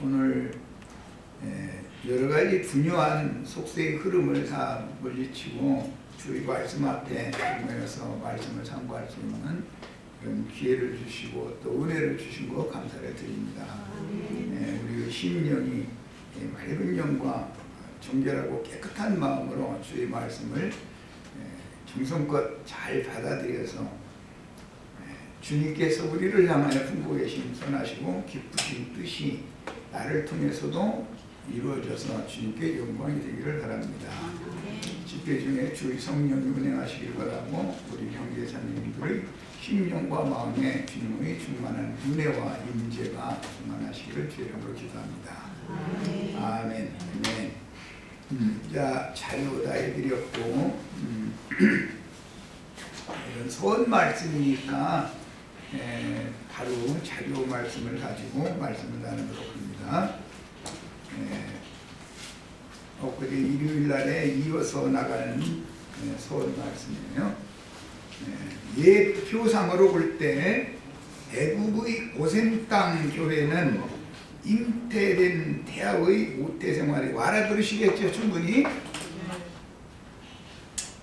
오늘 여러 가지 분유한 속세의 흐름을 다 물리치고 주의 말씀 앞에 모여서 말씀을 참고할 수 있는 그런 기회를 주시고 또 은혜를 주신 것 감사를 드립니다. 우리 심령이 맑은 영과 정결하고 깨끗한 마음으로 주의 말씀을 정성껏 잘 받아들여서 주님께서 우리를 향하여 품고 계신 선하시고 기쁘신 뜻이 나를 통해서도 이루어져서 주님께 영광이 되기를 바랍니다. 집회 중에 주의 성령이 운행하시길 바라고 우리 형제자매님들의 심령과 마음에 주님의 충만한 은혜와 임재가 충만하시기를 주의 이름으로 기도합니다. 아멘. 아멘. 자, 자료 다 해드렸고 이런 소원 말씀이니까 바로 자료 말씀을 가지고 말씀을 나누도록 합니다. 엊그제 일요일 날에 이어서 나가는 소원 말씀이에요. 옛 표상으로 볼 때 애굽의 고센 땅 교회는 잉태된 태아의 모태 생활이 알아들으시겠죠? 충분히.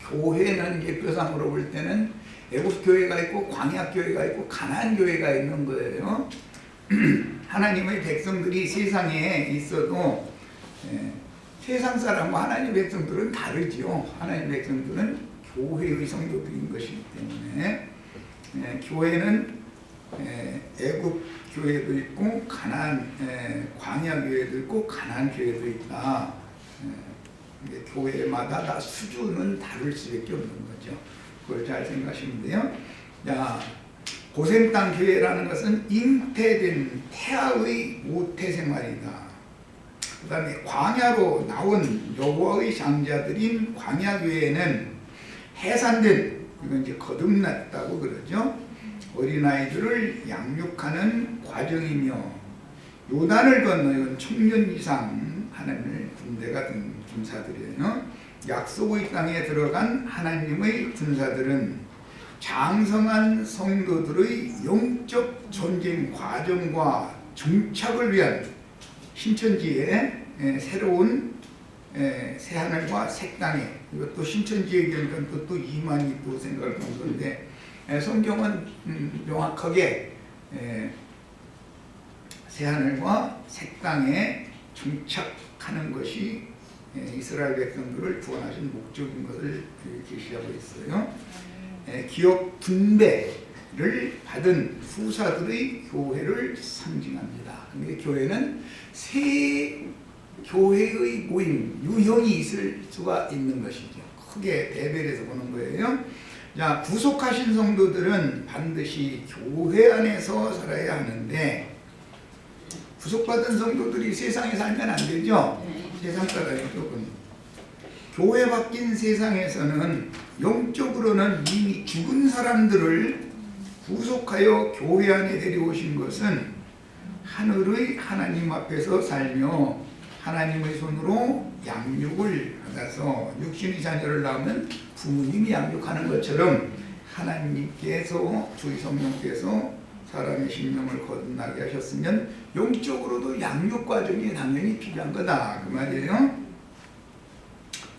교회는 옛 표상으로 볼 때는 애굽 교회가 있고 광야 교회가 있고 가나안 교회가 있는 거예요. 하나님의 백성들이 세상에 있어도 세상 사람과 하나님의 백성들은 다르지요. 하나님의 백성들은 교회의 성도들인 것이기 때문에 교회는 애굽 교회도 있고 가나안 광야 교회도 있고 가나안 교회도 있다. 교회마다 다 수준은 다를 수밖에 없는 거죠. 그걸 잘 생각하시면 돼요. 자, 고센 땅 교회라는 것은 잉태된 태아의 모태 생활이다. 그 다음에 광야로 나온 여호와의 장자들인 광야 교회는 해산된, 이건 이제 거듭났다고 그러죠. 어린아이들을 양육하는 과정이며 요단을 건너 이건 청년 이상 하나님의 군대가 된 군사들이에요. 약속의 땅에 들어간 하나님의 군사들은 장성한 성도들의 영적 전쟁 과정과 정착을 위한 신천지의 새로운 새하늘과 새 땅에, 이것도 신천지의 경우는 또 이만희 또 생각을 한 건데 성경은 명확하게 새하늘과 새 땅에 정착하는 것이 이스라엘 백성들을 구원하신 목적인 것을 계시하고 있어요. 기업 분배를 받은 후사들의 교회를 상징합니다. 근데 교회는 새 교회의 모임, 유형이 있을 수가 있는 것이죠. 크게 대별해서 보는 거예요. 자, 구속하신 성도들은 반드시 교회 안에서 살아야 하는데 구속받은 성도들이 세상에 살면 안 되죠. 세상 사람이죠. 교회 바뀐 세상에서는 영적으로는 이미 죽은 사람들을 구속하여 교회 안에 데려오신 것은 하늘의 하나님 앞에서 살며 하나님의 손으로 양육을 받아서 육신의 자녀를 낳으면 부모님이 양육하는 것처럼 하나님께서 주의 성령께서 사람의 심령을 거듭나게 하셨으면 영적으로도 양육 과정이 당연히 필요한 거다 그 말이에요.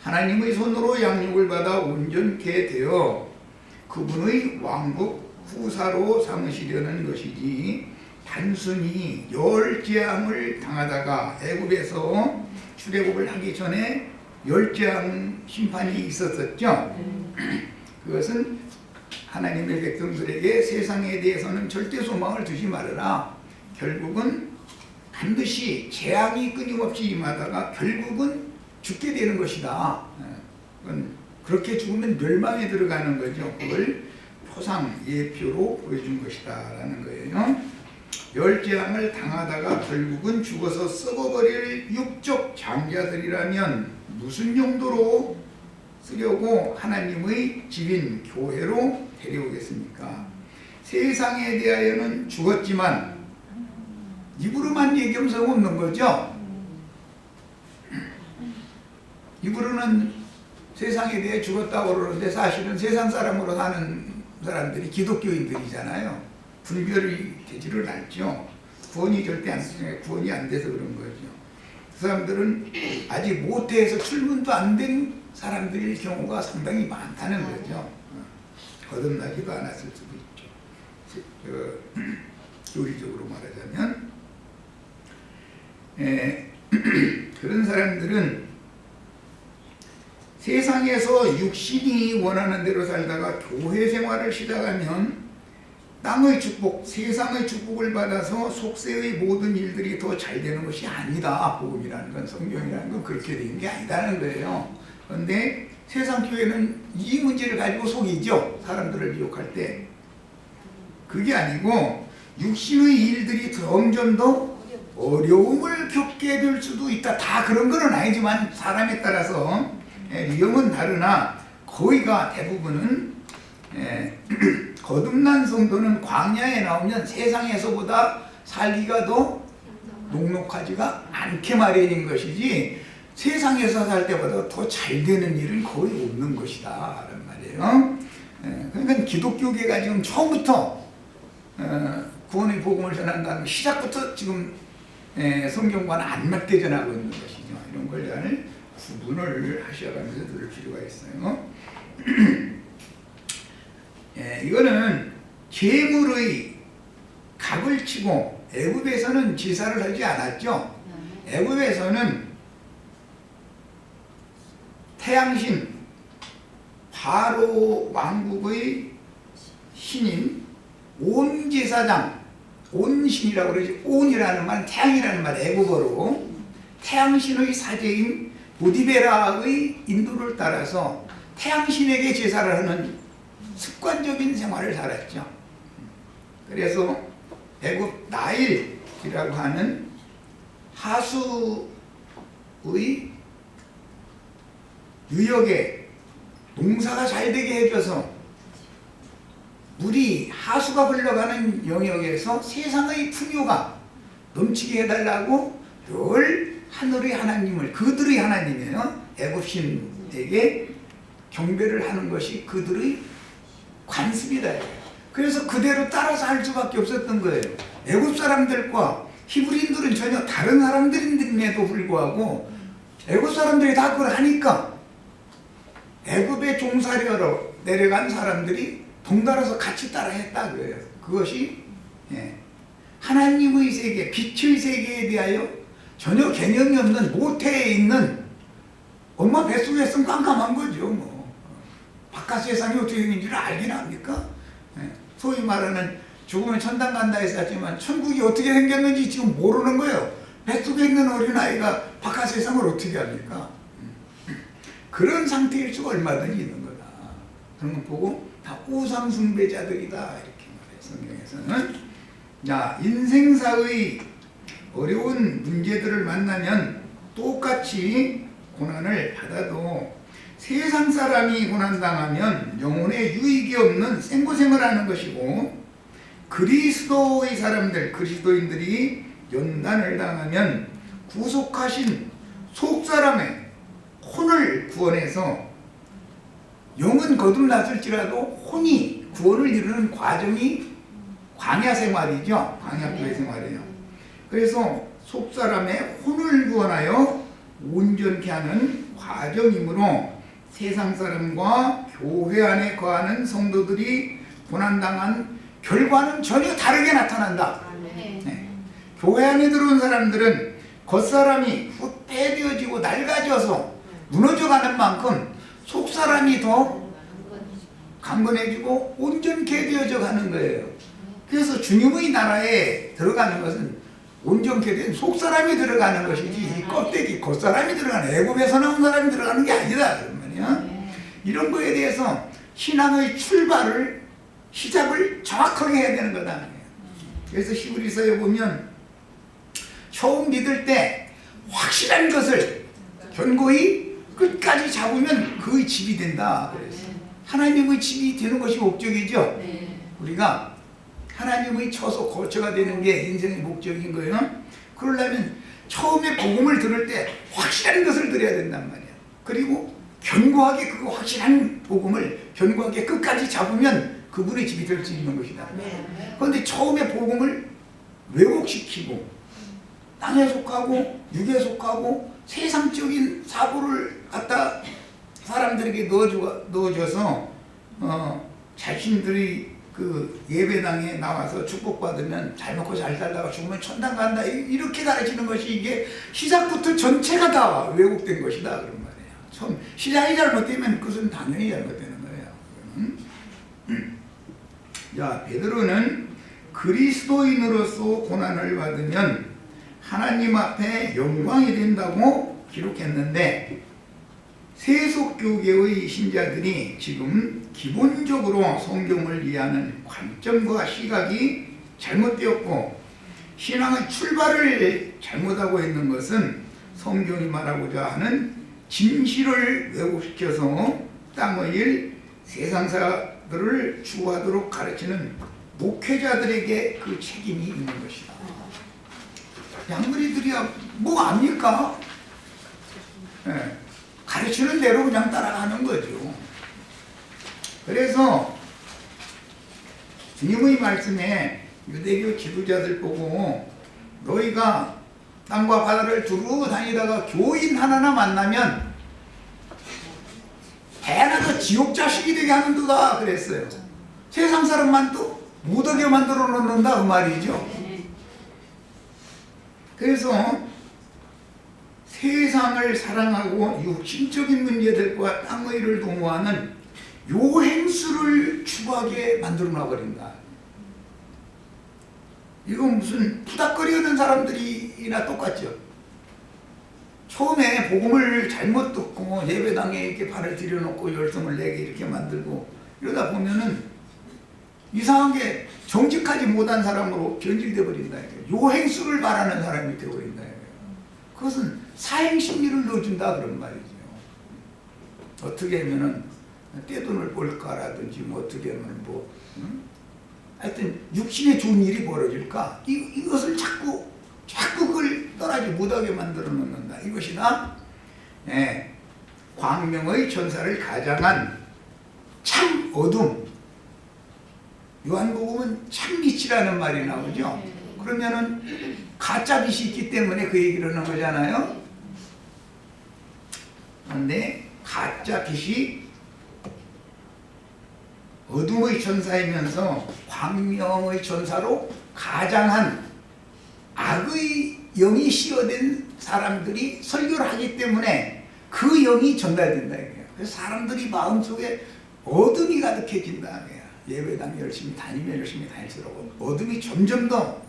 하나님의 손으로 양육을 받아 온전케 되어 그분의 왕국 후사로 삼으시려는 것이지 단순히 열 재앙을 당하다가 애굽에서 출애굽을 하기 전에 열 재앙 심판이 있었었죠. 그것은 하나님의 백성들에게 세상에 대해서는 절대 소망을 두지 말아라. 결국은 반드시 재앙이 끊임없이 임하다가 결국은 죽게 되는 것이다. 그렇게 죽으면 멸망에 들어가는 거죠. 그걸 표상, 예표로 보여준 것이다 라는 거예요. 열 재앙을 당하다가 결국은 죽어서 썩어버릴 육적 장자들이라면 무슨 용도로 쓰려고 하나님의 집인 교회로 데려오겠습니까? 세상에 대하여는 죽었지만 입으로만 얘기하면 소용없는 거죠. 입으로는 세상에 대해 죽었다고 그러는데 사실은 세상 사람으로 사는 사람들이 기독교인들이잖아요. 분별이 되지를 않죠. 구원이 절대 안 되죠. 구원이 안 돼서 그런 거죠. 그 사람들은 아직 모태에서 출문도 안 된 사람들일 경우가 상당히 많다는 거죠. 거듭나지도 않았을 수도 있죠. 교리적으로 말하자면 그런 사람들은 세상에서 육신이 원하는 대로 살다가 교회 생활을 시작하면 땅의 축복, 세상의 축복을 받아서 속세의 모든 일들이 더 잘 되는 것이 아니다. 복음이라는 건, 성경이라는 건 그렇게 되는 게 아니다는 거예요. 그런데 세상 교회는 이 문제를 가지고 속이죠. 사람들을 미혹할 때. 그게 아니고 육신의 일들이 점점 더 어려움을 겪게 될 수도 있다. 다 그런 건 아니지만 사람에 따라서 유형은 다르나 거의가 대부분은 거듭난 성도는 광야에 나오면 세상에서보다 살기가 더 녹록하지가 않게 마련인 것이지 세상에서 살 때보다 더 잘 되는 일은 거의 없는 것이다 라는 말이에요. 그러니까 기독교계가 지금 처음부터 구원의 복음을 전한다는 시작부터 지금 성경과는 안 맞게 전하고 있는 것이죠. 이런 걸 잘 구분을 하셔가면서 들을 필요가 있어요. 이거는 재물의 값을 치고 애굽에서는 제사를 하지 않았죠. 애굽에서는 태양신 바로 왕국의 신인 온제사장, 온신이라고 그러지. 온이라는 말은 태양이라는 말, 애국어로 태양신의 사제인 보디베라의 인도를 따라서 태양신에게 제사를 하는 습관적인 생활을 살았죠. 그래서 애국 나일이라고 하는 하수의 유역에 농사가 잘 되게 해줘서 물이 하수가 흘러가는 영역에서 세상의 풍요가 넘치게 해달라고 늘 하늘의 하나님을, 그들의 하나님이에요. 애굽신에게 경배를 하는 것이 그들의 관습이다. 그래서 그대로 따라서 할 수밖에 없었던 거예요. 애굽 사람들과 히브리인들은 전혀 다른 사람들임에도 불구하고 애굽 사람들이 다 그걸 하니까 애굽에 종살이하러 내려간 사람들이 동달아서 같이 따라 했다 그래요. 그것이 하나님의 세계, 빛의 세계에 대하여 전혀 개념이 없는 모태에 있는 엄마 뱃속에서는 깜깜한 거죠. 뭐. 바깥 세상이 어떻게 생긴지를 알긴 합니까? 소위 말하는 죽으면 천당 간다 했었지만 천국이 어떻게 생겼는지 지금 모르는 거예요. 뱃속에 있는 어린아이가 바깥 세상을 어떻게 합니까? 그런 상태일 수가 얼마든지 있는 거다. 그런 거 보고 다 우상 숭배자들이다 이렇게 말해요. 성경에서는. 자, 인생사의 어려운 문제들을 만나면 똑같이 고난을 받아도 세상 사람이 고난당하면 영혼에 유익이 없는 생고생을 하는 것이고 그리스도의 사람들, 그리스도인들이 연단을 당하면 구속하신 속사람의 혼을 구원해서 영은 거듭났을지라도 혼이 구원을 이루는 과정이 광야 생활이죠. 광야교회 생활이에요. 그래서 속사람의 혼을 구원하여 온전케 하는 과정이므로 세상 사람과 교회 안에 거하는 성도들이 고난당한 결과는 전혀 다르게 나타난다. 네. 교회 안에 들어온 사람들은 겉사람이 후퇴되어지고 낡아져서 무너져가는 만큼 속사람이 더 강건해지고 온전케 되어져 가는 거예요. 그래서 주님의 나라에 들어가는 것은 온전케 된 속사람이 들어가는 것이지 이 껍데기 겉사람이 들어가는, 애굽에서 나온 사람이 들어가는 게 아니다 그런 말이야. 이런 거에 대해서 신앙의 출발을, 시작을 정확하게 해야 되는 거다. 그래서 히브리서에 보면 처음 믿을 때 확실한 것을 견고히 끝까지 잡으면 그의 집이 된다. 그래서 하나님의 집이 되는 것이 목적이죠. 우리가 하나님의 처소, 거처가 되는 게 인생의 목적인 거예요. 그러려면 처음에 복음을 들을 때 확실한 것을 들어야 된단 말이야. 그리고 견고하게 그 확실한 복음을 견고하게 끝까지 잡으면 그분의 집이 될 수 있는 것이다. 그런데 처음에 복음을 왜곡시키고 땅에 속하고 육에 속하고 세상적인 사고를 갖다 사람들에게 넣어줘서 자신들이 그 예배당에 나와서 축복받으면 잘 먹고 잘 살다가 죽으면 천당 간다 이렇게 가르치는 것이 이게 시작부터 전체가 다 왜곡된 것이다 그런 말이에요. 처음 시작이 잘못되면 그것은 당연히 잘못되는 거예요. 자, 베드로는 그리스도인으로서 고난을 받으면 하나님 앞에 영광이 된다고 기록했는데 세속교계의 신자들이 지금 기본적으로 성경을 이해하는 관점과 시각이 잘못되었고 신앙의 출발을 잘못하고 있는 것은 성경이 말하고자 하는 진실을 왜곡시켜서 땅의 일 세상사들을 추구하도록 가르치는 목회자들에게 그 책임이 있는 것이다. 양머리들이야 뭐 압니까? 네. 가르치는 대로 그냥 따라가는 거죠. 그래서 주님의 말씀에 유대교 지도자들 보고 너희가 땅과 바다를 두루 다니다가 교인 하나나 만나면 대낮에 지옥 자식이 되게 하는도다 그랬어요. 세상 사람만 또 못하게 만들어 놓는다 그 말이죠. 그래서 세상을 사랑하고 육신적인 문제들과 땅의 일을 도모하는 요행수를 추구하게 만들어 놔버린다. 이건 무슨 푸닥거리는 사람들이나 똑같죠. 처음에 복음을 잘못 듣고 예배당에 이렇게 발을 들여놓고 열성을 내게 이렇게 만들고 이러다 보면은 이상하게 정직하지 못한 사람으로 변질돼 버린다. 요행수를 바라는 사람이 되어버린다. 그것은 사행심리를 넣어준다 그런 말이죠. 어떻게 하면은 떼돈을 벌까라든지 뭐 어떻게 하면 뭐 하여튼 육신에 좋은 일이 벌어질까 이것을 자꾸 그걸 떠나지 못하게 만들어 놓는다. 이것이다. 네. 광명의 천사를 가장한 참 어둠. 요한복음은 참 빛이라는 말이 나오죠. 그러면은 가짜 빛이 있기 때문에 그 얘기를 하는 거잖아요. 그런데 가짜 빛이 어둠의 천사이면서 광명의 천사로 가장한 악의 영이 씌어된 사람들이 설교를 하기 때문에 그 영이 전달된다. 그래서 사람들이 마음속에 어둠이 가득해진다. 예배당 열심히 다니면 열심히 다닐수록 어둠이 점점 더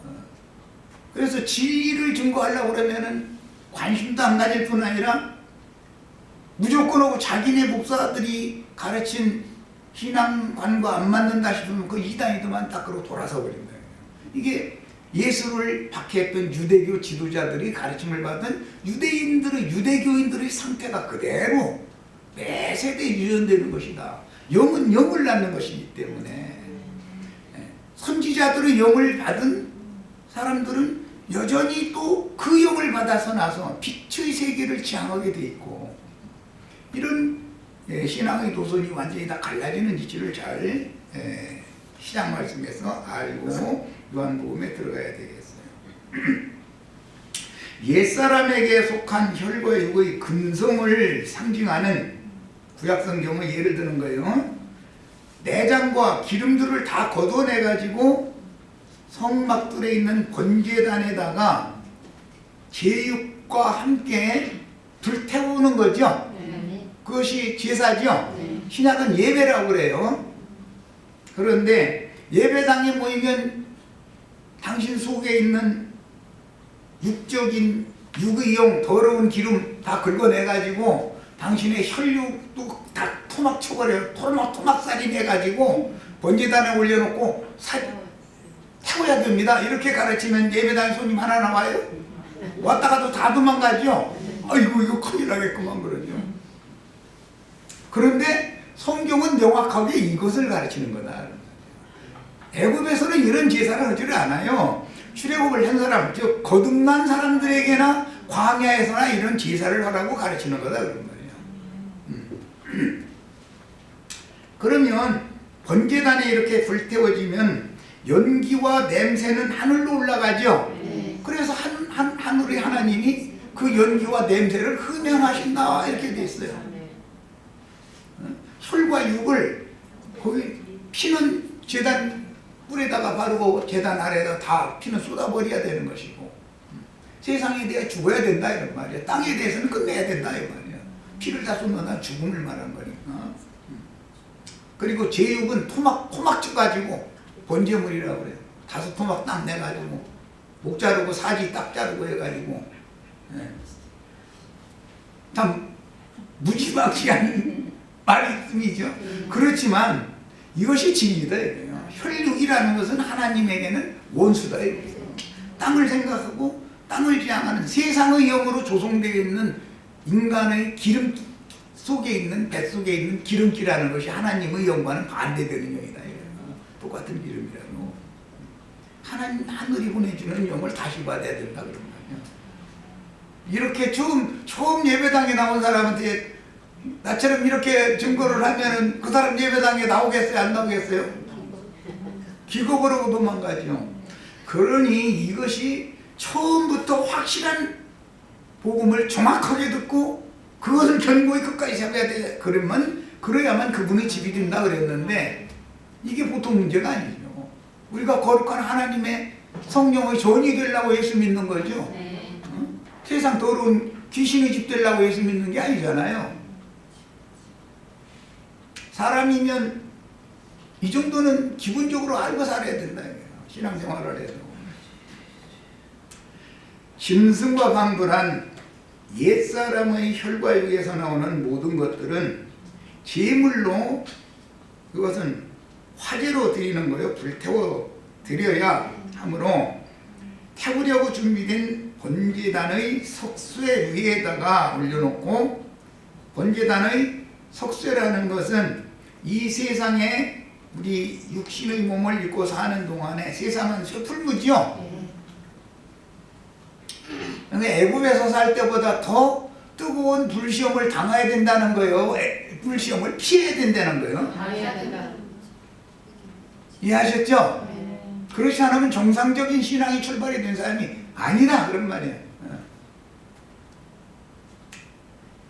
그래서 진리를 증거하려고 그러면은 관심도 안 가질 뿐 아니라 무조건 하고 자기네 목사들이 가르친 신앙관과 안 맞는다 싶으면 그 이단이더만 딱 돌아서 버린다. 이게 예수를 박해했던 유대교 지도자들이 가르침을 받은 유대교인들의 상태가 그대로 매 세대에 유전되는 것이다. 영은 영을 낳는 것이기 때문에 선지자들의 영을 받은 사람들은 여전히 또 그 영을 받아서 나서 빛의 세계를 지향하게 돼 있고 이런 신앙의 도선이 완전히 다 갈라지는 이치를 잘 시작 말씀에서 알고 요한복음에 들어가야 되겠어요. 옛사람에게 속한 혈과 육의 근성을 상징하는 구약성경은 예를 드는 거예요. 내장과 기름들을 다 걷어내가지고 성막들에 있는 번제단에다가 제육과 함께 불태우는 거죠. 그것이 제사죠. 신약은 예배라고 그래요. 그런데 예배당에 모이면 당신 속에 있는 육적인 육의용 더러운 기름 다 긁어내가지고 당신의 혈육도 다 토막 쳐버려요. 토막살이 내가지고 번제단에 올려놓고 태워야 됩니다. 이렇게 가르치면 예배당에 손님 하나 나와요? 왔다가도 다 도망가죠. 아이고 이거 큰일 나겠구만 그러죠. 그런데 성경은 명확하게 이것을 가르치는 거다. 애굽에서는 이런 제사를 하지를 않아요. 출애굽을 한 사람, 즉 거듭난 사람들에게나 광야에서나 이런 제사를 하라고 가르치는 거다 그런 말이에요. 그러면 번제단에 이렇게 불태워지면 연기와 냄새는 하늘로 올라가죠. 그래서 하늘의 하나님이 그 연기와 냄새를 흠양하신다 이렇게 돼 있어요. 혈과 육을 거기 피는 제단 뿔에다가 바르고 제단 아래에다 다 피는 쏟아버려야 되는 것이고, 세상에 대해 죽어야 된다 이런 말이야. 땅에 대해서는 끝내야 된다 이 말이야. 피를 다 쏟는 죽음을 말한 거니까. 그리고 제육은 토막 쳐가지고 번제물이라고 그래요. 5토막 딱 내가지고 목 자르고 사지 딱 자르고 해가지고, 참 무지막지한 말씀이죠. 그렇지만 이것이 진리다 이거예요. 혈육이라는 것은 하나님에게는 원수다 이거예요. 땅을 생각하고 땅을 지향하는 세상의 영으로 조성되어 있는 인간의 기름 속에 있는 뱃 속에 있는 기름기라는 것이 하나님의 영과는 반대되는 영이다 이거예요. 똑같은 기름이라고. 하늘이 보내주는 영을 다시 받아야 된다 그런 거예요. 이렇게 처음 예배당에 나온 사람한테 나처럼 이렇게 증거를 하면은 그 사람 예배당에 나오겠어요? 안 나오겠어요? 기겁을 하고 도망가죠. 그러니 이것이 처음부터 확실한 복음을 정확하게 듣고 그것을 견고히 끝까지 잡아야 돼. 그래야만 그분의 집이 된다 그랬는데, 이게 보통 문제가 아니죠. 우리가 거룩한 하나님의 성령의 전이 되려고 예수 믿는 거죠. 세상 더러운 귀신의 집 되려고 예수 믿는 게 아니잖아요. 사람이면 이 정도는 기본적으로 알고 살아야 된다. 신앙생활을 해도. 짐승과 방불한 옛사람의 혈과 육에서 나오는 모든 것들은 제물로, 그것은 화제로 드리는 거예요. 불태워 드려야 하므로 태우려고 준비된 번제단의 석쇠 위에다가 올려놓고, 번제단의 석쇠라는 것은 이 세상에 우리 육신의 몸을 입고 사는 동안에 세상은 쇠풀무지요. 애굽에서 살 때보다 더 뜨거운 불시험을 당해야 된다는 거예요. 불시험을 피해야 된다는 거예요. 이해하셨죠? 그렇지 않으면 정상적인 신앙이 출발이 된 사람이 아니다 그런 말이에요.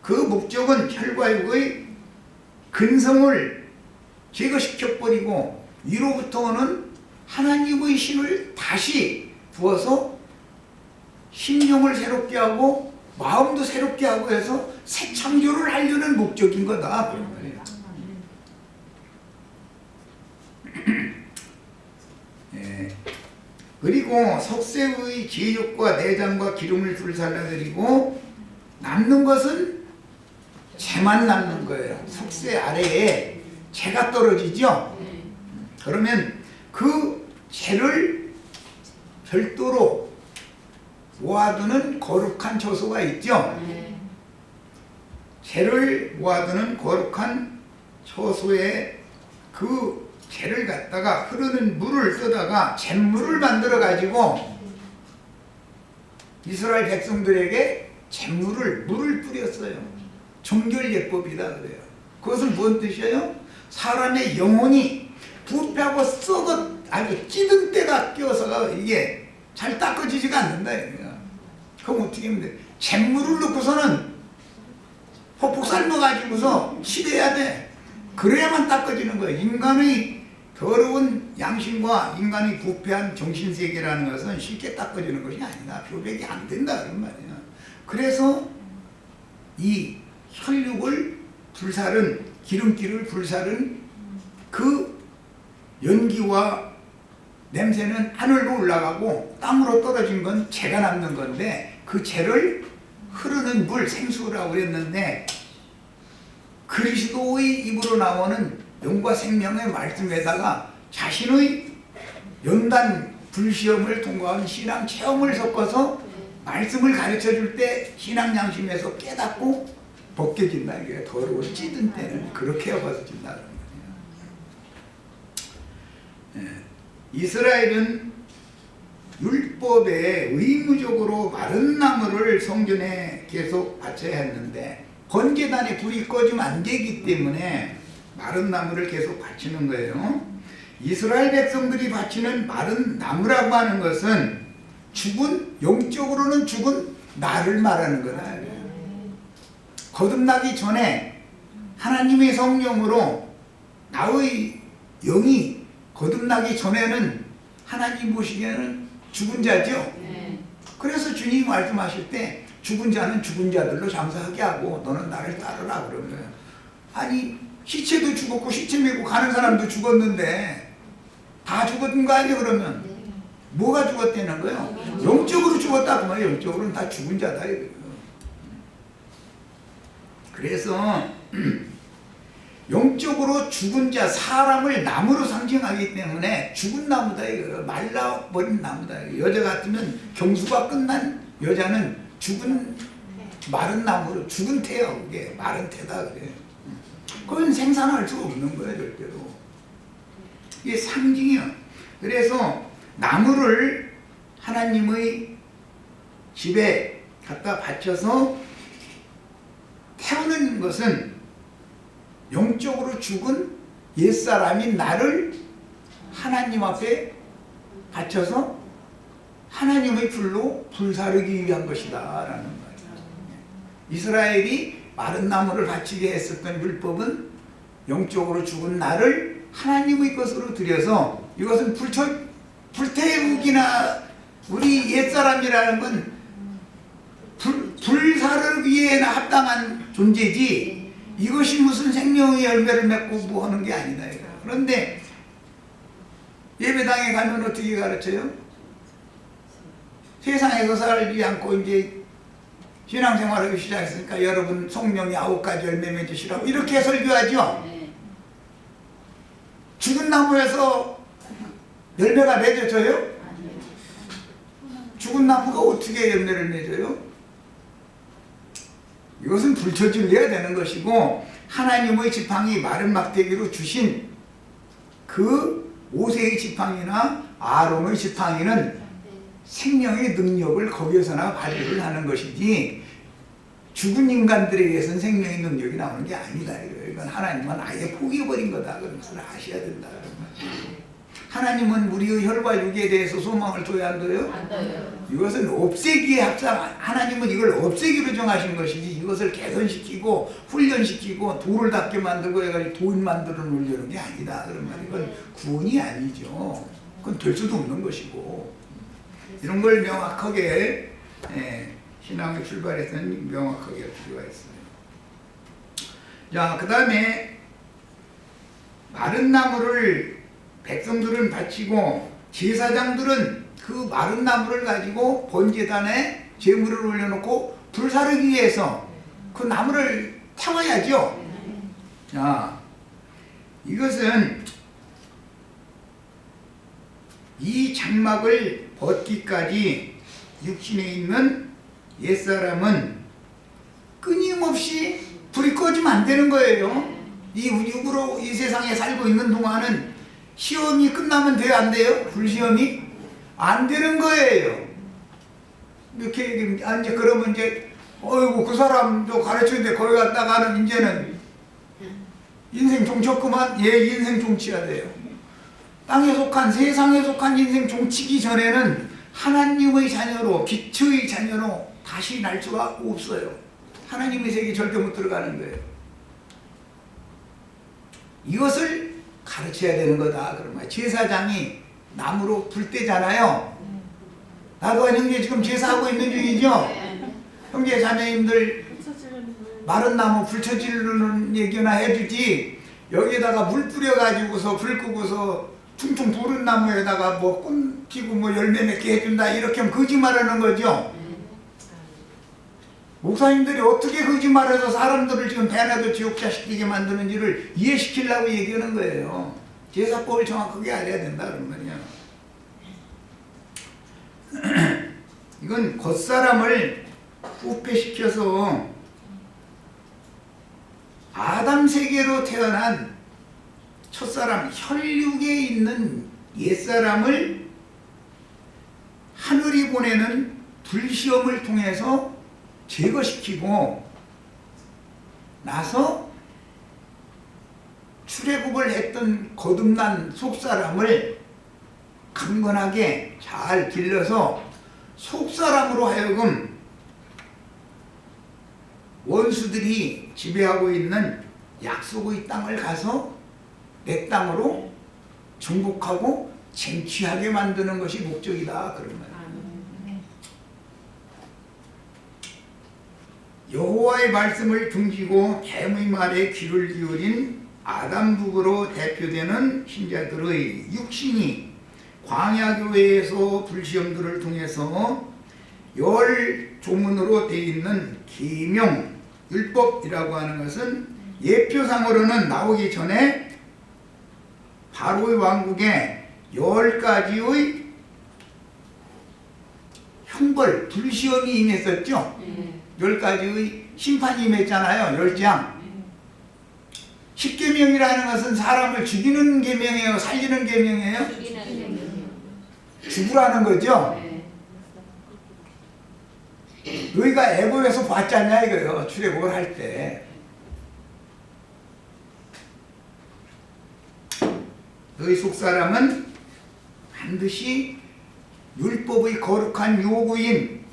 그 목적은 혈과 육의 근성을 제거시켜버리고 위로부터 오는 하나님의 신을 다시 부어서 심령을 새롭게 하고 마음도 새롭게 하고 해서 새 창조를 하려는 목적인 거다 그런 말이에요. 그리고 석쇠의 제육과 내장과 기름을 불살라드리고 남는 것은 재만 남는 거예요. 석쇠 아래에 재가 떨어지죠. 그러면 그 재를 별도로 모아두는 거룩한 처소가 있죠. 재를 모아두는 거룩한 처소에 그 재를 갖다가 흐르는 물을 쓰다가 잿물을 만들어 가지고 이스라엘 백성들에게 물을 뿌렸어요. 정결예법이다 그래요. 그것은 뭔 뜻이에요? 사람의 영혼이 부패하고 썩어 아주 찌든 때가 끼어서 이게 잘 닦아지지가 않는다 이거야. 그럼 어떻게 하면 돼? 잿물을 넣고서는 폭폭 삶아가지고서 씻어야 돼. 그래야만 닦아지는 거야. 인간의 더러운 양심과 인간의 부패한 정신세계라는 것은 쉽게 닦아지는 것이 아니다. 표백이 안 된다 그런 말이야. 그래서 이 혈육을 불사른 기름기를 불사른 그 연기와 냄새는 하늘로 올라가고 땅으로 떨어진 건 재가 남는 건데, 그 재를 흐르는 물, 생수라고 그랬는데 그리스도의 입으로 나오는 영과 생명의 말씀에다가 자신의 연단 불시험을 통과한 신앙 체험을 섞어서 말씀을 가르쳐 줄 때 신앙 양심에서 깨닫고 벗겨진다. 이게 더러운 찌든 때는 그렇게 벗어진다. 이스라엘은 율법에 의무적으로 마른 나무를 성전에 계속 바쳐야 했는데 번제단에 불이 꺼지면 안 되기 때문에 마른 나무를 계속 바치는 거예요. 이스라엘 백성들이 바치는 마른 나무라고 하는 것은 죽은, 영적으로는 죽은 나를 말하는 거다. 거듭나기 전에 하나님의 성령으로 나의 영이 거듭나기 전에는 하나님 보시기에는 죽은 자죠. 그래서 주님이 말씀하실 때 죽은 자는 죽은 자들로 장사하게 하고 너는 나를 따르라 그러는 거예요. 아니 시체도 죽었고 시체 메고 가는 사람도 죽었는데 다 죽었던 거 아니에요? 그러면 뭐가 죽었다는 거예요? 영적으로 죽었다 그 말이에요. 영적으로는 다 죽은 자다 이거예요. 그래서 영적으로 죽은 자, 사람을 나무로 상징하기 때문에 죽은 나무다 이거예요. 말라버린 나무다. 여자 같으면 경수가 끝난 여자는 죽은 마른 나무로 죽은 태요. 그게 마른 태다 그래. 그건 생산할 수 없는 거예요 절대로. 이게 상징이야. 그래서 나무를 하나님의 집에 갖다 바쳐서 태우는 것은 영적으로 죽은 옛사람인 나를 하나님 앞에 바쳐서 하나님의 불로 불사르기 위한 것이다 라는 거예요. 이스라엘이 마른 나무를 바치게 했었던 율법은 영적으로 죽은 나를 하나님의 것으로 들여서 이것은 불태우기나 우리 옛사람이라는 건 불사르기에 합당한 존재지 이것이 무슨 생명의 열매를 맺고 뭐 하는 게 아니다. 그런데 예배당에 가면 어떻게 가르쳐요? 세상에서 살지 않고 이제 신앙생활을 시작했으니까 여러분 성령이 9가지 열매 맺으시라고 이렇게 설교하죠. 죽은 나무에서 열매가 맺어져요? 죽은 나무가 어떻게 열매를 맺어요? 이것은 불처질려야 되는 것이고 하나님의 지팡이 마른 막대기로 주신 그 모세의 지팡이나 아론의 지팡이는 생명의 능력을 거기에서나 발휘를 하는 것이지 죽은 인간들에 의해서는 생명의 능력이 나오는 게 아니다. 이건 하나님은 아예 포기해버린 거다. 그런 것을 아셔야 된다. 하나님은 우리의 혈과 육에 대해서 소망을 둬야 안 둬요? 안 둬요. 이것은 없애기에 합상, 하나님은 이걸 없애기로 정하신 것이지 이것을 개선시키고 훈련시키고 돌을 닦게 만들고 해가지고 돈 만들어 놓으려는 게 아니다. 그런 말이 이건 구원이 아니죠. 그건 될 수도 없는 것이고 이런 걸 명확하게 신앙의 출발에서는 명확하게 할 필요가 있어요. 자, 그 다음에 마른 나무를 백성들은 바치고 제사장들은 그 마른 나무를 가지고 번제단에 제물을 올려놓고 불사르기 위해서 그 나무를 태워야죠. 자, 이것은 이 장막을 벗기까지 육신에 있는 옛사람은 끊임없이 불이 꺼지면 안 되는 거예요. 이 육으로 이 세상에 살고 있는 동안은 시험이 끝나면 돼요? 안 돼요? 불시험이? 안 되는 거예요. 이렇게 이제 그러면 이제 어이구 그 사람도 가르치는데 거기 갔다가는 이제는 인생 종쳤구만. 예, 인생 종치야 돼요. 땅에 속한 세상에 속한 인생 종치기 전에는 하나님의 자녀로 빛의 자녀로 다시 날 수가 없어요. 하나님의 세계 절대 못 들어가는 거예요. 이것을 가르쳐야 되는 거다. 그러면 제사장이 나무로 불 때잖아요. 나도 형제 지금 제사하고 있는 중이죠. 형제 자매님들 마른 나무 불쳐 지르는 얘기나 해주지 여기에다가 물 뿌려가지고서 불 끄고서 퉁퉁 부른 나무에다가 뭐 꽃 피고 뭐 열매 맺게 해준다 이렇게 하면 거짓말하는 거죠. 목사님들이 어떻게 거짓말해서 사람들을 지금 배나도 지옥자 시키게 만드는지를 이해시키려고 얘기하는 거예요. 제사법을 정확하게 알아야 된다 그런 말이야. 이건 겉사람을 부패시켜서 아담 세계로 태어난 첫사람 혈육에 있는 옛사람을 하늘이 보내는 불시험을 통해서 제거시키고 나서 출애굽을 했던 거듭난 속사람을 강건하게 잘 길러서 속사람으로 하여금 원수들이 지배하고 있는 약속의 땅을 가서 내 땅으로 정복하고 쟁취하게 만드는 것이 목적이다 그런 거예요. 여호와의 말씀을 등지고 뱀의 말에 귀를 기울인 아담북으로 대표되는 신자들의 육신이 광야교회에서 불시험들을 통해서 열 조문으로 되어 있는 계명, 율법이라고 하는 것은 예표상으로는 나오기 전에 바로의 왕국에 10가지의 형벌, 불시험이 임했었죠. 10가지의 심판이 임했잖아요. 10장. 10계명이라는 것은 사람을 죽이는 계명이에요? 살리는 계명이에요? 죽이는 계명. 죽으라는 거죠. 너희가 애굽에서 봤지 않냐 이거요. 출애굽을 할 때. 너희 속사람은 반드시 율법의 거룩한 요구인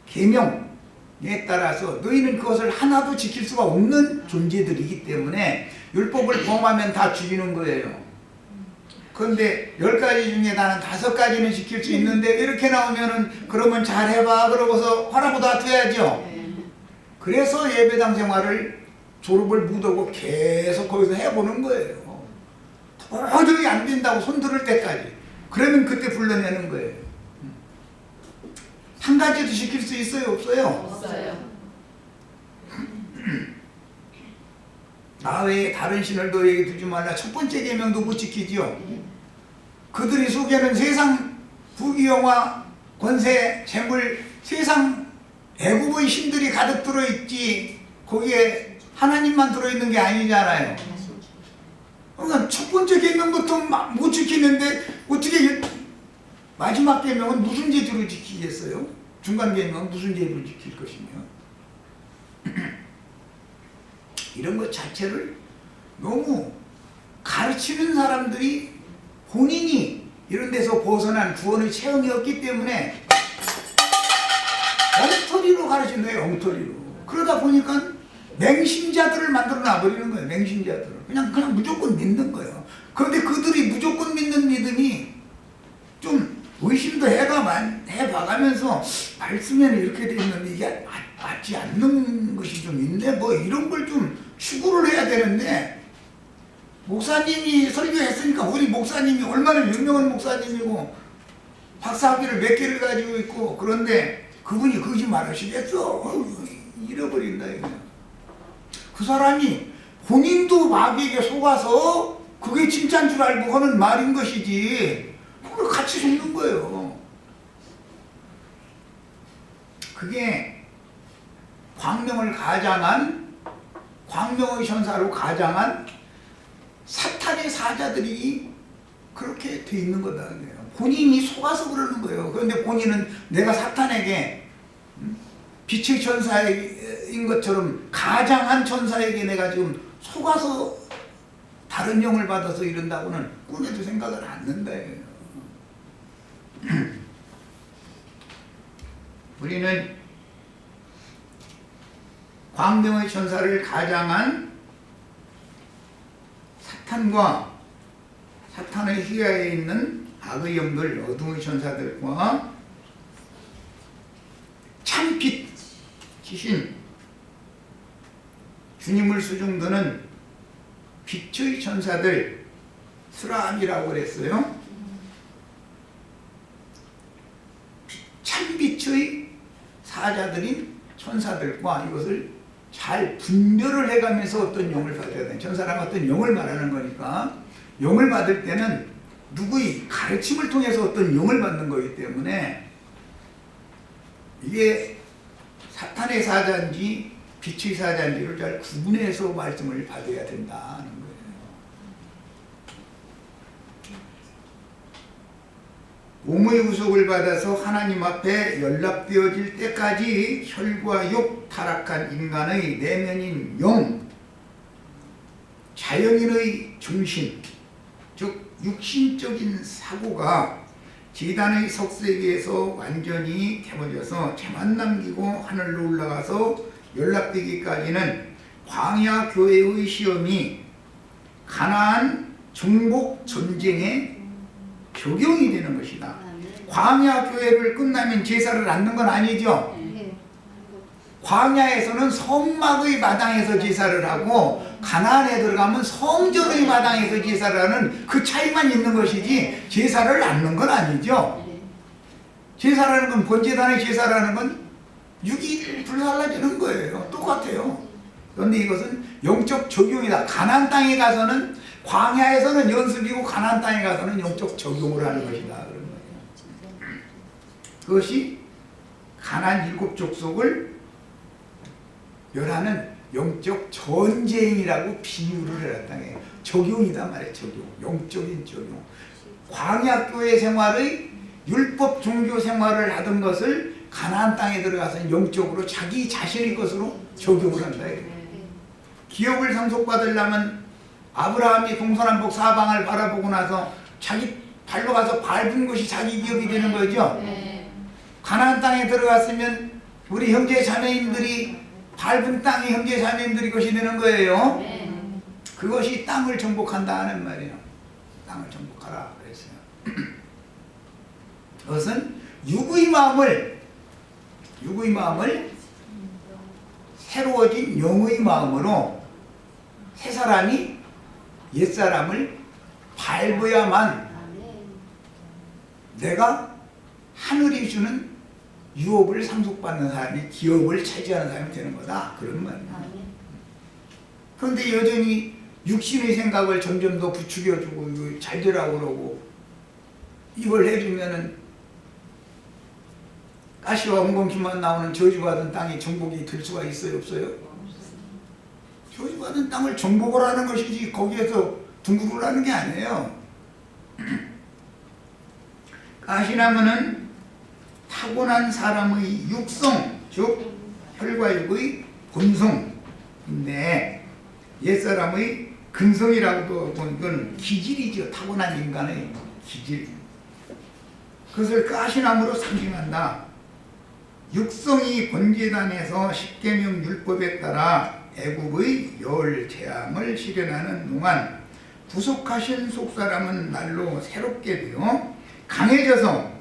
10계명에 따라서 너희는 그것을 하나도 지킬 수가 없는 존재들이기 때문에 율법을 범하면 다 죽이는 거예요. 그런데 10가지 중에 나는 5가지는 지킬 수 있는데 이렇게 나오면은 그러면 잘해봐 그러고서 화라고 놔둬야죠. 그래서 예배당 생활을 졸업을 못하고 계속 거기서 해보는 거예요. 도저히 안 된다고 손들을 때까지. 그러면 그때 불러내는 거예요. 한 가지도 지킬 수 있어요? 없어요? 없어요. 나 외에 다른 신을 너에게 두지 말라. 첫 번째 계명도 못 지키지요. 그들이 속에는 세상 부귀영화, 권세, 재물, 세상 애굽의 신들이 가득 들어있지 거기에 하나님만 들어있는 게 아니잖아요. 그러니까 첫 번째 계명부터 못 지키는데 어떻게 마지막 계명은 무슨 제도로 지키겠어요? 중간 계명은 무슨 제도로 지킬 것이며 이런 것 자체를 너무 가르치는 사람들이 본인이 이런 데서 벗어난 구원의 체험이 없기 때문에 엉터리로 가르치는 거예요. 엉터리로. 그러다 보니까 맹신자들을 만들어 놔버리는 거예요. 맹신자들을. 그냥 무조건 믿는 거예요. 그런데 그들이 무조건 믿는 믿음이 좀 의심도 해봐가면서 말씀에는 이렇게 돼 있는데 이게 맞지 않는 것이 좀 있네. 뭐 이런 걸 좀 추구를 해야 되는데 목사님이 설교했으니까 우리 목사님이 얼마나 유명한 목사님이고 박사학위를 몇 개를 가지고 있고 그런데 그분이 거짓말하시겠어. 잃어버린다 이거. 그 사람이 본인도 마귀에게 속아서 그게 진짜인 줄 알고 하는 말인 것이지 그걸 같이 속는 거예요. 그게 광명을 가장한 광명의 천사로 가장한 사탄의 사자들이 그렇게 돼 있는 거다. 본인이 속아서 그러는 거예요. 그런데 본인은 내가 사탄에게 빛의 천사인 것처럼 가장한 천사에게 내가 지금 속아서 다른 영을 받아서 이런다고는 꿈에도 생각을 안 한다. 우리는 광명의 천사를 가장한 사탄과 사탄의 휘하에 있는 악의 영들, 어둠의 천사들과 참빛 귀신, 주님을 수중드는 빛의 천사들, 스람이라고 그랬어요. 참빛의 사자들인 천사들과 이것을 잘 분별을 해가면서 어떤 영을 받아야 돼. 천사랑 어떤 영을 말하는 거니까 영을 받을 때는 누구의 가르침을 통해서 어떤 영을 받는 거기 때문에 이게 사탄의 사자인지 빛의 사자인지를 잘 구분해서 말씀을 받아야 된다는 거예요. 몸의 구속을 받아서 하나님 앞에 연락되어질 때까지 혈과 육 타락한 인간의 내면인 영, 자연인의 중심, 즉 육신적인 사고가 제단의 석쇠기에서 완전히 개버려서 재만 남기고 하늘로 올라가서 연락되기까지는 광야 교회의 시험이 가나안 정복 전쟁에 적용이 되는 것이다. 광야 교회를 끝나면 제사를 않는 건 아니죠. 광야에서는 성막의 마당에서 제사를 하고 가나안에 들어가면 성전의 마당에서 제사를 하는 그 차이만 있는 것이지 제사를 않는 건 아니죠. 제사라는 건 번제단의 제사라는 건 6일 불살라지는 거예요. 똑같아요. 그런데 이것은 영적 적용이다. 가나안 땅에 가서는 광야에서는 연습이고 가나안 땅에 가서는 영적 적용을 하는 것이다. 그런 거예요. 그것이 가나안 7족속을 멸하는 영적 전쟁이라고 비유를 해놨다는 게 적용이다 말이에요. 적용. 영적인 적용. 광야교회 생활의 율법 종교 생활을 하던 것을 가나안 땅에 들어가서 영적으로 자기 자신의 것으로 적용을 한다. 기업을 상속받으려면 아브라함이 동서남북 사방을 바라보고 나서 자기 발로 가서 밟은 것이 자기 기업이 되는 거죠. 가나안 땅에 들어갔으면 우리 형제 자매인들이 밟은 땅이 형제 자매인들이 것이 되는 거예요. 그것이 땅을 정복한다 하는 말이에요. 땅을 정복하라 그랬어요. 그것은 육의 마음을 새로워진 영의 마음으로 새 사람이 옛 사람을 밟아야만 내가 하늘이 주는 유업을 상속받는 사람이 기업을 차지하는 사람이 되는 거다. 그런 말이에요. 그런데 여전히 육신의 생각을 점점 더 부추겨주고 이거 잘 되라고 그러고 이걸 해주면은 가시와 엉겅퀴만 나오는 저주받은 땅이 정복이 될 수가 있어요? 없어요? 저주받은 땅을 정복을 하는 것이지 거기에서 둥구를 하는 게 아니에요. 가시나무는 타고난 사람의 육성, 즉 혈과육의 본성인데 옛사람의 근성이라고도 하고 이건 기질이죠. 타고난 인간의 기질. 그것을 가시나무로 상징한다. 육성이 번제단에서 십계명 율법에 따라 애굽의 열 재앙을 실현하는 동안 부속하신 속사람은 날로 새롭게 되어 강해져서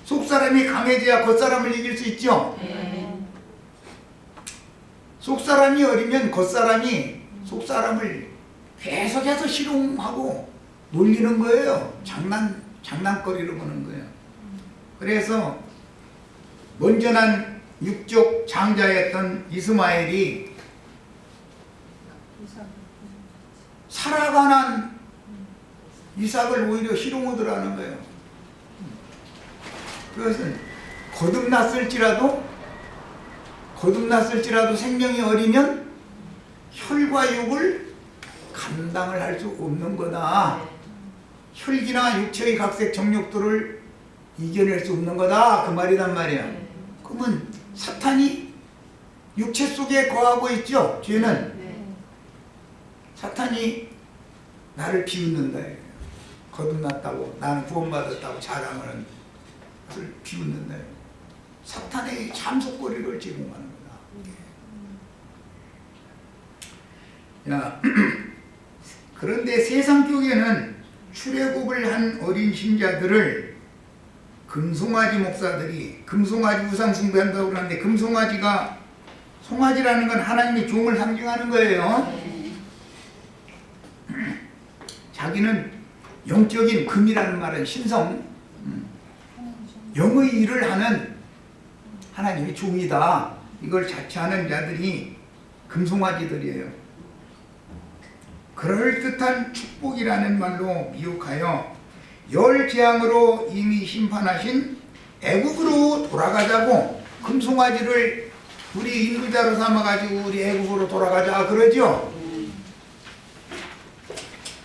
속사람이 강해져야 겉사람을 이길 수 있죠. 속사람이 어리면 겉사람이 속사람을 계속해서 실용하고 놀리는 거예요. 장난거리로 보는 거예요. 그래서 먼저 난 육족 장자였던 이스마엘이 살아가는 이삭을 오히려 희롱하더라는 거예요. 그것은 거듭났을지라도 생명이 어리면 혈과 육을 감당을 할 수 없는 거다. 혈기나 육체의 각색 정욕들을 이겨낼 수 없는 거다. 그 말이란 말이야. 그러면 사탄이 육체 속에 거하고 있죠. 죄는 사탄이 나를 비웃는다. 거듭났다고 나는 구원받았다고 자랑하는 것을 비웃는다. 사탄의 참속거리를 제공하는 거다. 야, 그런데 세상 쪽에는 출애굽을 한 어린 신자들을 금송아지 목사들이 금송아지 우상 숭배한다고 그러는데 금송아지가 송아지라는 건 하나님의 종을 상징하는 거예요. 자기는 영적인 금이라는 말은 신성, 영의 일을 하는 하나님의 종이다. 이걸 자처하는 자들이 금송아지들이에요. 그럴듯한 축복이라는 말로 미혹하여 열 재앙으로 이미 심판하신 애굽으로 돌아가자고 금송아지를 우리 인도자로 삼아가지고 우리 애굽으로 돌아가자 그러죠.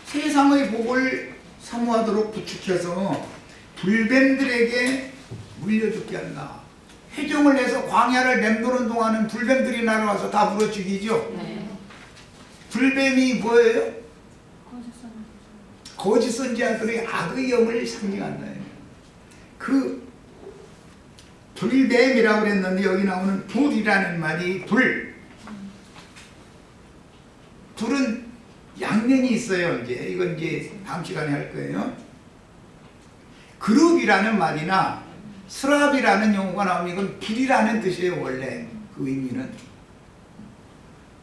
세상의 복을 사모하도록 부축해서 불뱀들에게 물려 죽게 한다. 회종을 해서 광야를 맴도는 동안은 불뱀들이 날아와서 다 물어 죽이죠. 불뱀이 뭐예요? 거짓 선지자들의 악의 영을 상징한다. 그 불뱀이라고 그랬는데 여기 나오는 불이라는 말이 불은 양면이 있어요. 이건 이제 다음 시간에 할 거예요. 그룹이라는 말이나 스랍이라는 용어가 나오면 이건 불이라는 뜻이에요. 원래 그 의미는.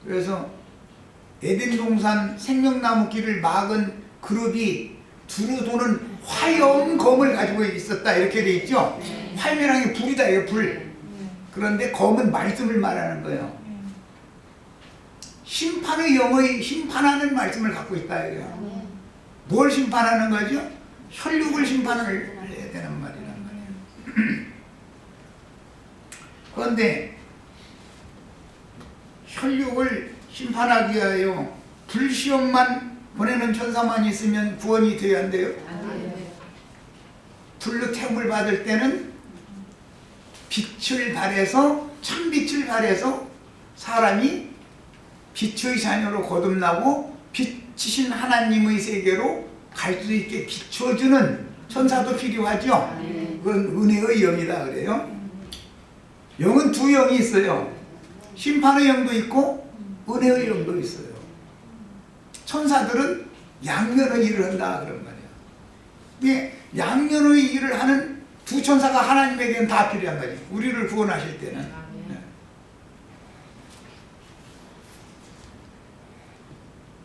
그래서 에덴 동산 생명나무 길을 막은 그룹이 두루 도는 화염검을 가지고 있었다 이렇게 돼 있죠. 화염이라는 게 불이다 이거 불. 그런데 검은 말씀을 말하는 거예요. 심판의 영의 심판하는 말씀을 갖고 있다 이거예요. 뭘 심판하는 거죠? 혈육을 심판을 해야 되는 말이란 말이에요. 그런데 혈육을 심판하기 위하여 불시험만 보내는 천사만 있으면 구원이 되어야 한대요. 불로 태움을 받을 때는 빛을 발해서 참빛을 발해서 사람이 빛의 자녀로 거듭나고 빛이신 하나님의 세계로 갈 수 있게 비춰주는 천사도 필요하죠. 그건 은혜의 영이다 그래요. 영은 두 영이 있어요. 심판의 영도 있고 은혜의 영도 있어요. 천사들은 양면의 일을 한다 그런 말이에요. 근데 양면의 일을 하는 두 천사가 하나님에게는 다 필요한 거지. 우리를 구원하실 때는.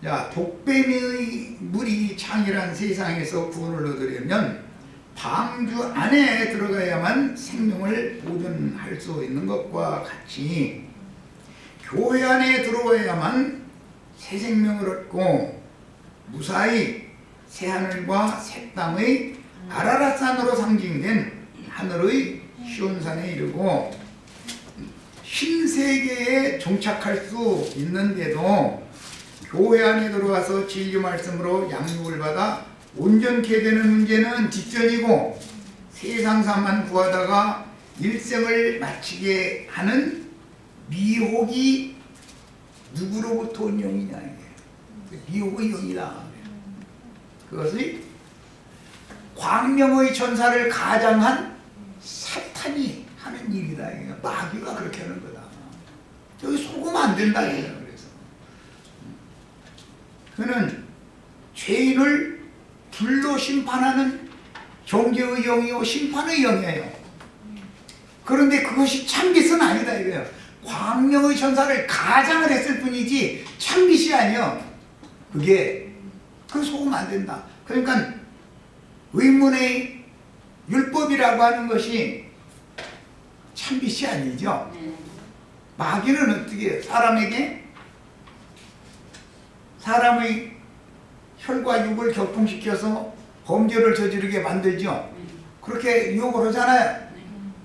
자, 독뱀의 물이 창이란 세상에서 구원을 얻으려면 방주 안에 들어가야만 생명을 보존할 수 있는 것과 같이 교회 안에 들어와야만 새 생명을 얻고 무사히 새하늘과 새 땅의 아라랏산으로 상징된 하늘의 시온산에 이르고 신세계에 정착할 수 있는데도 교회 안에 들어와서 진리 말씀으로 양육을 받아 온전케 되는 문제는 뒷전이고 세상사만 구하다가 일생을 마치게 하는 미혹이 누구로부터 온 영이냐 이게 미혹의 영이다. 그것이 광명의 천사를 가장한 사탄이 하는 일이다. 이게 마귀가 그렇게 하는 거다. 저기 속으면 안 된다. 이게. 그는 죄인을 불로 심판하는 정죄의 영이요 심판의 영이에요. 그런데 그것이 참빛은 아니다 이거예요. 광명의 천사를 가장을 했을 뿐이지 참빛이 아니요. 그게 속으면 안 된다. 그러니까 의문의 율법이라고 하는 것이 참빛이 아니죠. 마귀는 어떻게 사람의 혈과 육을 격통시켜서 범죄를 저지르게 만들죠. 그렇게 유혹을 하잖아요.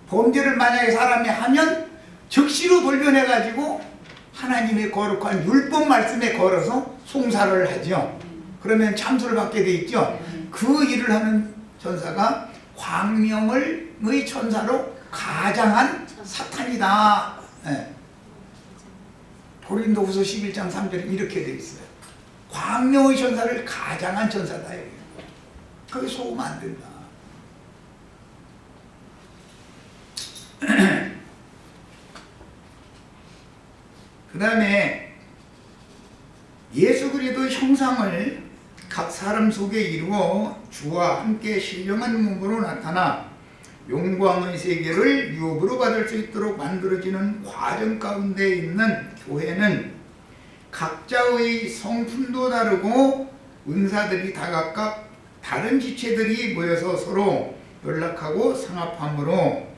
범죄를 만약에 사람이 하면 즉시로 돌변해가지고 하나님의 거룩한 율법 말씀에 걸어서 송사를 하죠. 그러면 참수를 받게 돼 있죠. 그 일을 하는 천사가 광명의 천사로 가장한 사탄이다. 네. 고린도후서 11장 3절에 이렇게 돼 있어요. 광명의 천사를 가장한 천사다. 거기 속으면 안 된다. 그 다음에 예수 그리스도 형상을 각 사람 속에 이루어 주와 함께 신령한 몸으로 나타나 영광의 세계를 유업으로 받을 수 있도록 만들어지는 과정 가운데 있는 교회는 각자의 성품도 다르고 은사들이 다 각각 다른 지체들이 모여서 서로 연락하고 상합함으로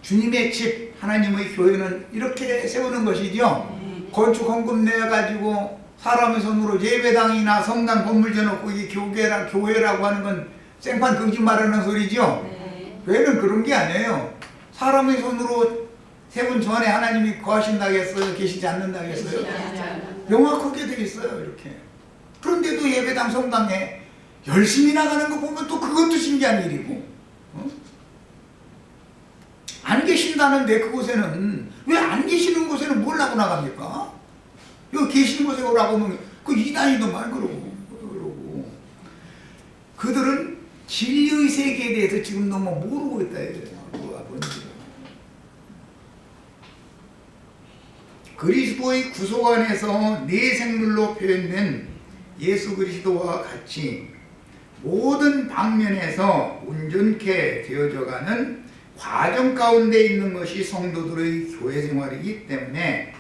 주님의 집 하나님의 교회는 이렇게 세우는 것이죠. 건축 헌금 내가지고 사람의 손으로 예배당이나 성당 건물 지어놓고 이게 교회라고 하는 건 생판 거짓말하는 소리죠. 교회는 그런 게 아니에요. 사람의 손으로 세운 전에 하나님이 거하신다고 했어요? 계시지 않는다고 했어요? 명확하게 되어 있어요. 이렇게. 그런데도 예배당 성당에 열심히 나가는 거 보면 또 그것도 신기한 일이고, 안 계신다는데 그곳에는 왜 안 계시는 곳에는 뭘 하고 나갑니까? 여기 계시는 곳에 오라고 하면 그 이단이더만 그러고 그들은 진리의 세계에 대해서 지금 너무 모르고 있다 이거예요. 그리스도의 구속 안에서 내 생물로 표현된 예수 그리스도와 같이 모든 방면에서 온전케 되어져가는 과정 가운데 있는 것이 성도들의 교회 생활이기 때문에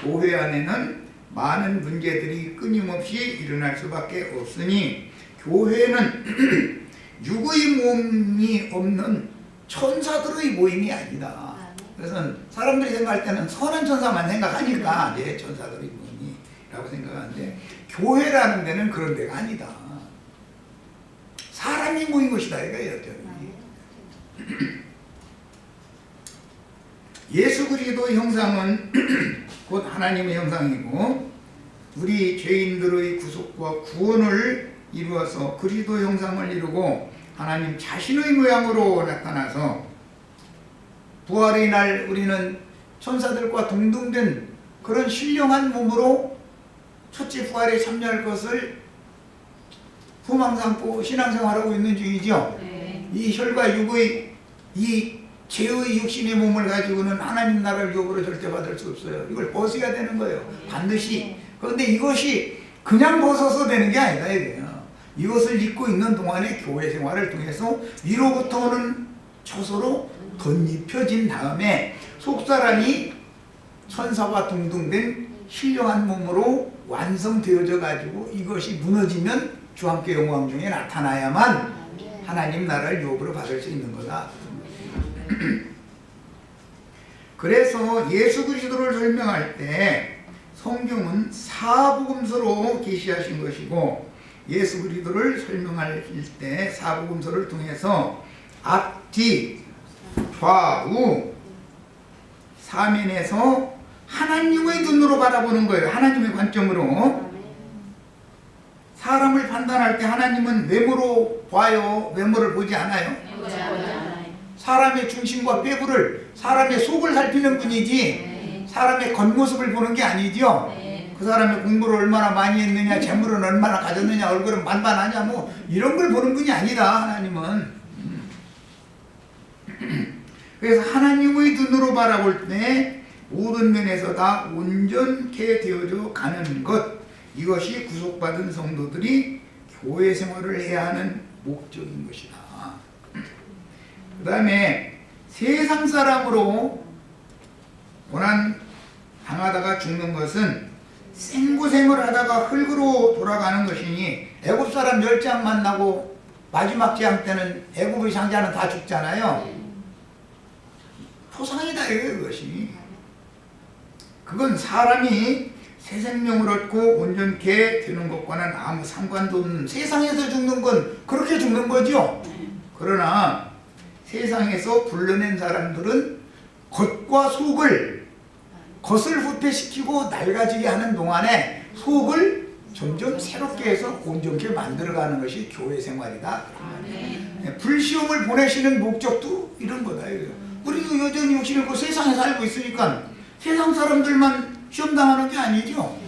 교회 안에는 많은 문제들이 끊임없이 일어날 수밖에 없으니 교회는 육의 몸이 없는 천사들의 모임이 아니다. 그래서 사람들이 생각할 때는 선한 천사만 생각하니까 천사들의 모임이라고 생각하는데 교회라는 데는 그런 데가 아니다. 사람이 모인 것이다 이거예요. 예수 그리스도의 형상은 곧 하나님의 형상이고 우리 죄인들의 구속과 구원을 이루어서 그리스도 형상을 이루고 하나님 자신의 모양으로 나타나서 부활의 날 우리는 천사들과 동등된 그런 신령한 몸으로 첫째 부활에 참여할 것을 소망 삼고 신앙생활하고 있는 중이죠. 네. 이 혈과 육의 이 죄의 육신의 몸을 가지고는 하나님 나라를 유업으로 절대 받을 수 없어요. 이걸 벗어야 되는 거예요. 반드시. 그런데 이것이 그냥 벗어서 되는 게 아니다 이거예요. 이것을 입고 있는 동안에 교회 생활을 통해서 위로부터 오는 처소로 덧입혀진 다음에 속사람이 천사와 동등된 신령한 몸으로 완성되어져 가지고 이것이 무너지면 주 함께 영광 중에 나타나야만 하나님 나라를 유업으로 받을 수 있는 거다. 그래서 예수 그리스도를 설명할 때 성경은 사복음서로 계시하신 것이고 예수 그리스도를 설명할 때 사복음서를 통해서 앞뒤 좌우 사면에서 하나님의 눈으로 바라보는 거예요. 하나님의 관점으로. 사람을 판단할 때 하나님은 외모로 봐요? 외모를 보지 않아요? 사람의 중심과 폐부를, 사람의 속을 살피는 분이지 사람의 겉모습을 보는 게 아니죠. 그 사람의 공부를 얼마나 많이 했느냐, 재물은 얼마나 가졌느냐, 얼굴은 만반하냐, 뭐 이런 걸 보는 분이 아니다. 하나님은. 그래서 하나님의 눈으로 바라볼 때 모든 면에서 다 온전케 되어져 가는 것, 이것이 구속받은 성도들이 교회 생활을 해야 하는 목적인 것이다. 그 다음에 세상 사람으로 고난 당하다가 죽는 것은 생고생을 하다가 흙으로 돌아가는 것이니 애굽 사람 10장 만나고 마지막 재앙 때는 애굽의 장자는 다 죽잖아요. 토상이다 이거예요. 그것이. 그건 사람이 새 생명을 얻고 온전케 되는 것과는 아무 상관도 없는, 세상에서 죽는 건 그렇게 죽는 거죠. 그러나 세상에서 불러낸 사람들은 겉과 속을, 겉을 후퇴시키고 낡아지게 하는 동안에 속을 점점 새롭게 해서 온전케 만들어가는 것이 교회 생활이다. 불시험을 보내시는 목적도 이런 거다. 우리도 여전히 육신을 그 세상에 살고 있으니까 세상 사람들만 시험당하는 게 아니죠.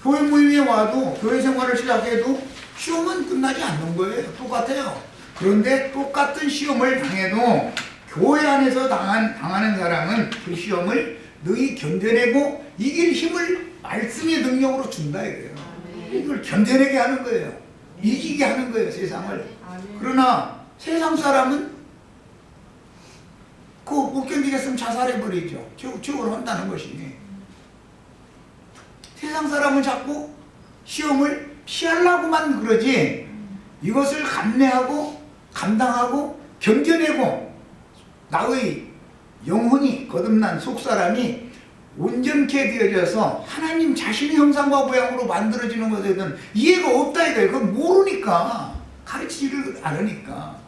교회 모임에 와도 교회 생활을 시작해도 시험은 끝나지 않는 거예요. 똑같아요. 그런데 똑같은 시험을 당해도 교회 안에서 당하는 사람은 그 시험을 너희 견뎌내고 이길 힘을 말씀의 능력으로 준다 이거예요. 이걸 견뎌내게 하는 거예요. 이기게 하는 거예요, 세상을. 그러나 세상 사람은 그 못 견디겠으면 자살해버리죠. 죽으러 한다는 것이. 세상 사람은 자꾸 시험을 피하려고만 그러지 이것을 감내하고 감당하고 견뎌내고 나의 영혼이 거듭난 속사람이 온전케 되어져서 하나님 자신의 형상과 모양으로 만들어지는 것에 대한 이해가 없다 이거예요. 그건 모르니까, 가르치지를 않으니까.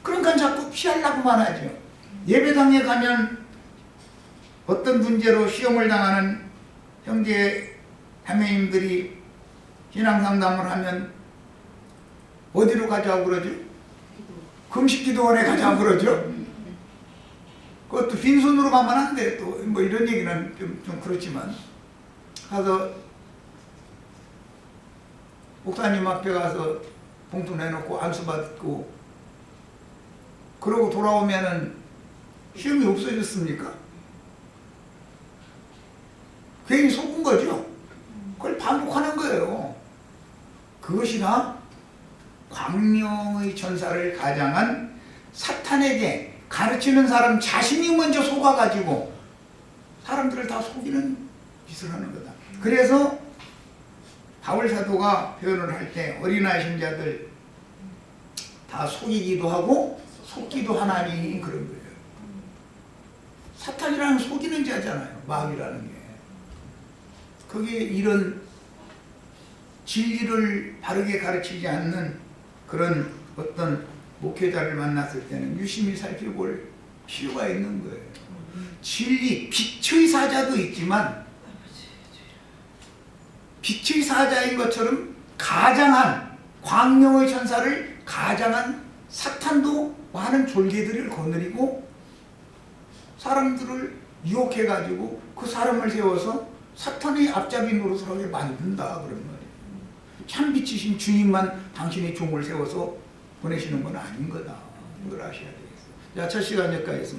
그러니까 자꾸 피하려고만 하죠. 예배당에 가면 어떤 문제로 시험을 당하는 형제 자매님들이 신앙상담을 하면 어디로 가자고 그러죠? 금식기도원에 가자고 그러죠? 그것도 빈손으로 가면 안 돼. 또 뭐 이런 얘기는 좀 그렇지만 가서 목사님 앞에 가서 봉투 내놓고 안수 받고 그러고 돌아오면은 시험이 없어졌습니까? 괜히 속은 거죠. 그걸 반복하는 거예요. 그것이 다 광명의 전사를 가장한 사탄에게 가르치는 사람 자신이 먼저 속아가지고 사람들을 다 속이는 짓을 하는 거다. 그래서 바울 사도가 표현을 할 때 어린아이 신자들 다 속이기도 하고 속기도 하나니 그런 거예요. 사탄이라는 속이는 자잖아요. 마귀라는 게. 그게 이런 진리를 바르게 가르치지 않는 그런 어떤 목회자를 만났을 때는 유심히 살펴볼 필요가 있는 거예요. 진리, 빛의 사자도 있지만 빛의 사자인 것처럼 가장한 광명의 천사를 가장한 사탄도 많은 졸개들을 거느리고 사람들을 유혹해가지고 그 사람을 세워서 사탄의 앞잡이 노릇을 하게 만든다 그런 말이에요. 참 빛이신 주님만 당신의 종을 세워서 보내시는 건 아닌 거다. 이걸 아셔야 되겠어요. 자, 첫 시간 여기까지 있습니다.